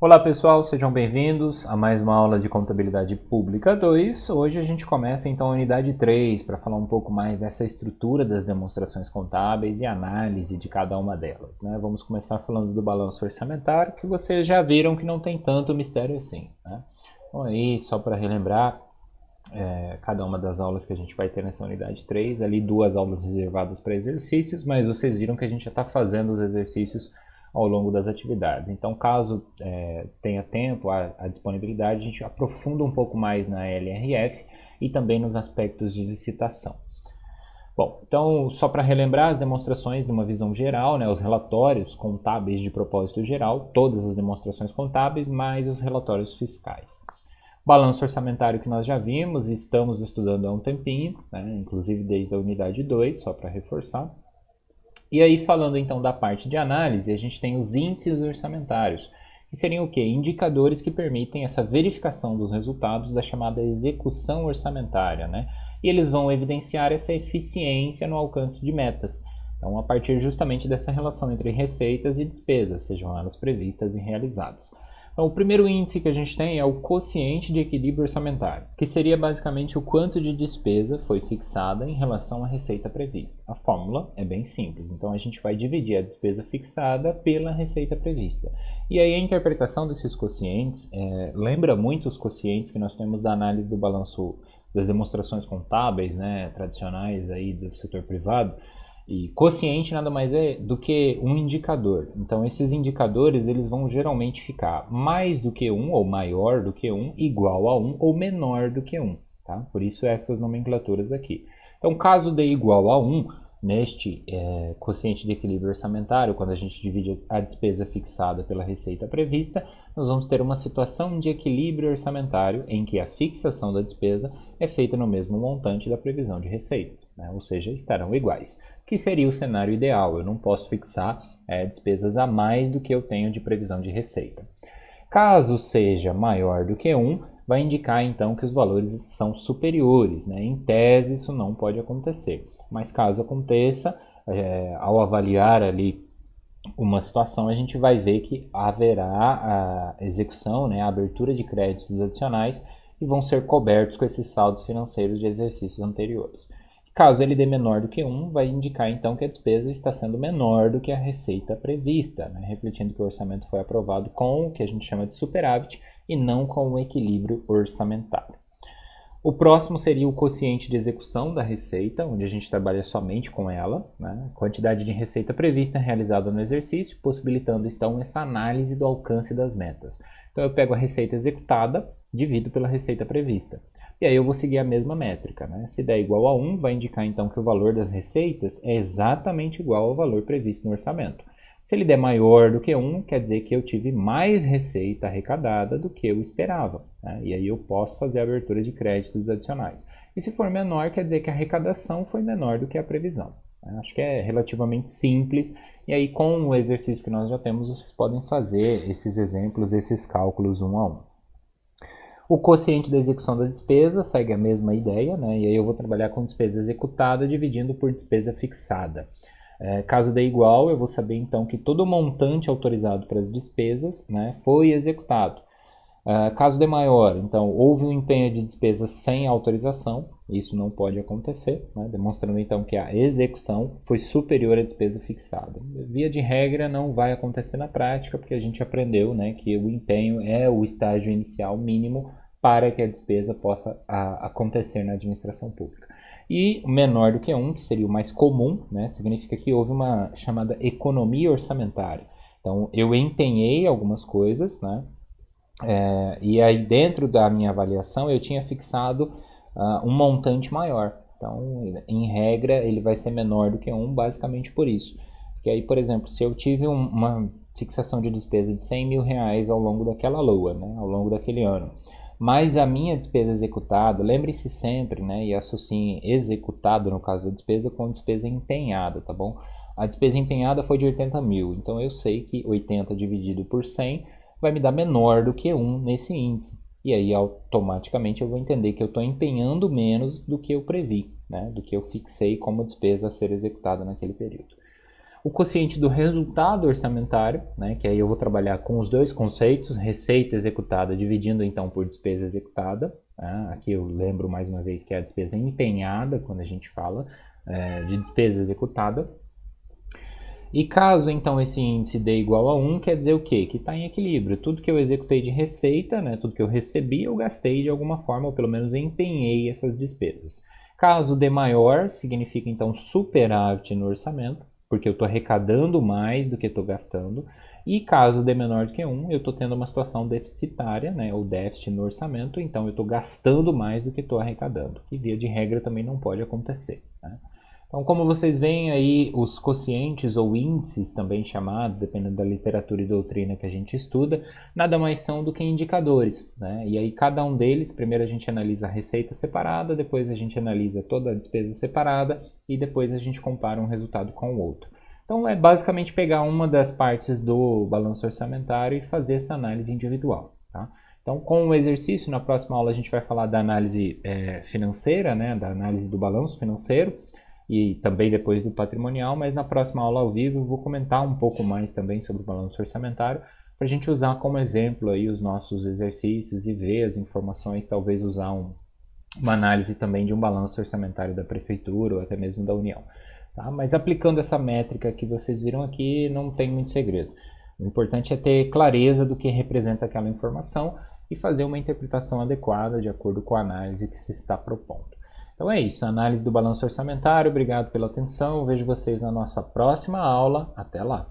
Olá pessoal, sejam bem-vindos a mais uma aula de Contabilidade Pública 2. Hoje a gente começa então a unidade 3 para falar um pouco mais dessa estrutura das demonstrações contábeis e análise de cada uma delas, né? Vamos começar falando do balanço orçamentário, que vocês já viram que não tem tanto mistério assim, né? Então aí, só para relembrar, cada uma das aulas que a gente vai ter nessa unidade 3, ali 2 aulas reservadas para exercícios, mas vocês viram que a gente já está fazendo os exercícios ao longo das atividades. Então, caso tenha tempo, a disponibilidade, a gente aprofunda um pouco mais na LRF e também nos aspectos de licitação. Bom, então, só para relembrar as demonstrações de uma visão geral, né, os relatórios contábeis de propósito geral, todas as demonstrações contábeis, mais os relatórios fiscais. Balanço orçamentário que nós já vimos e estamos estudando há um tempinho, né, inclusive desde a unidade 2, só para reforçar. E aí, falando então da parte de análise, a gente tem os índices orçamentários, que seriam o quê? Indicadores que permitem essa verificação dos resultados da chamada execução orçamentária, né? E eles vão evidenciar essa eficiência no alcance de metas. Então, a partir justamente dessa relação entre receitas e despesas, sejam elas previstas e realizadas. Então, o primeiro índice que a gente tem é o quociente de equilíbrio orçamentário, que seria basicamente o quanto de despesa foi fixada em relação à receita prevista. A fórmula é bem simples, então a gente vai dividir a despesa fixada pela receita prevista. E aí a interpretação desses quocientes lembra muito os quocientes que nós temos da análise do balanço das demonstrações contábeis, né, tradicionais aí do setor privado. E quociente nada mais é do que um indicador. Então esses indicadores eles vão geralmente ficar mais do que 1 ou maior do que 1, igual a 1 ou menor do que 1. Tá? Por isso essas nomenclaturas aqui. Então caso dê igual a 1, neste quociente de equilíbrio orçamentário, quando a gente divide a despesa fixada pela receita prevista, nós vamos ter uma situação de equilíbrio orçamentário em que a fixação da despesa é feita no mesmo montante da previsão de receitas, né? Ou seja, estarão iguais, que seria o cenário ideal. Eu não posso fixar despesas a mais do que eu tenho de previsão de receita. Caso seja maior do que 1, vai indicar então que os valores são superiores, né? Em tese isso não pode acontecer, mas caso aconteça, ao avaliar ali uma situação, a gente vai ver que haverá a execução, né, a abertura de créditos adicionais e vão ser cobertos com esses saldos financeiros de exercícios anteriores. Caso ele dê menor do que 1, vai indicar então que a despesa está sendo menor do que a receita prevista, né, refletindo que o orçamento foi aprovado com o que a gente chama de superávit e não com o equilíbrio orçamentário. O próximo seria o quociente de execução da receita, onde a gente trabalha somente com ela, né? Quantidade de receita prevista realizada no exercício, possibilitando então essa análise do alcance das metas. Então eu pego a receita executada, divido pela receita prevista. E aí eu vou seguir a mesma métrica, né? Se der igual a 1, vai indicar então que o valor das receitas é exatamente igual ao valor previsto no orçamento. Se ele der maior do que 1, quer dizer que eu tive mais receita arrecadada do que eu esperava, né? E aí eu posso fazer a abertura de créditos adicionais. E se for menor, quer dizer que a arrecadação foi menor do que a previsão, né? Acho que é relativamente simples. E aí com o exercício que nós já temos, vocês podem fazer esses exemplos, esses cálculos um a um. O quociente da execução da despesa segue a mesma ideia, né? E aí eu vou trabalhar com despesa executada dividindo por despesa fixada. Caso dê igual, eu vou saber então que todo o montante autorizado para as despesas, né, foi executado. Caso dê maior, então houve um empenho de despesas sem autorização, isso não pode acontecer, né, demonstrando então que a execução foi superior à despesa fixada. Via de regra não vai acontecer na prática, porque a gente aprendeu, né, que o empenho é o estágio inicial mínimo para que a despesa possa acontecer na administração pública. E menor do que 1, que seria o mais comum, né, significa que houve uma chamada economia orçamentária. Então, eu empenhei algumas coisas, né, e aí dentro da minha avaliação eu tinha fixado um montante maior. Então, em regra, ele vai ser menor do que 1, basicamente por isso. Porque aí, por exemplo, se eu tive uma fixação de despesa de 100 mil reais ao longo daquela LOA, né, ao longo daquele ano, mas a minha despesa executada, lembre-se sempre, né, e associem executado no caso da despesa com despesa empenhada, tá bom? A despesa empenhada foi de 80 mil, então eu sei que 80 dividido por 100 vai me dar menor do que 1 nesse índice. E aí automaticamente eu vou entender que eu estou empenhando menos do que eu previ, né, do que eu fixei como despesa a ser executada naquele período. O quociente do resultado orçamentário, né, que aí eu vou trabalhar com os dois conceitos, receita executada dividindo então por despesa executada. Aqui eu lembro mais uma vez que é a despesa empenhada, quando a gente fala de despesa executada. E caso então esse índice dê igual a 1, quer dizer o quê? Que está em equilíbrio. Tudo que eu executei de receita, né, tudo que eu recebi, eu gastei de alguma forma, ou pelo menos empenhei essas despesas. Caso dê maior, significa então superávit no orçamento, porque eu estou arrecadando mais do que estou gastando. E caso dê menor do que 1, eu estou tendo uma situação deficitária, né, ou déficit no orçamento, então eu estou gastando mais do que estou arrecadando, que via de regra também não pode acontecer, né? Então, como vocês veem aí, os quocientes ou índices, também chamados, dependendo da literatura e doutrina que a gente estuda, nada mais são do que indicadores, né? E aí cada um deles, primeiro a gente analisa a receita separada, depois a gente analisa toda a despesa separada e depois a gente compara um resultado com o outro. Então é basicamente pegar uma das partes do balanço orçamentário e fazer essa análise individual, tá? Então, com o exercício, na próxima aula a gente vai falar da análise financeira, né? Da análise do balanço financeiro, e também depois do patrimonial, mas na próxima aula ao vivo eu vou comentar um pouco mais também sobre o balanço orçamentário, para a gente usar como exemplo aí os nossos exercícios e ver as informações, talvez usar uma análise também de um balanço orçamentário da prefeitura ou até mesmo da União. Tá? Mas aplicando essa métrica que vocês viram aqui, não tem muito segredo. O importante é ter clareza do que representa aquela informação e fazer uma interpretação adequada de acordo com a análise que se está propondo. Então é isso, análise do balanço orçamentário. Obrigado pela atenção. Vejo vocês na nossa próxima aula. Até lá!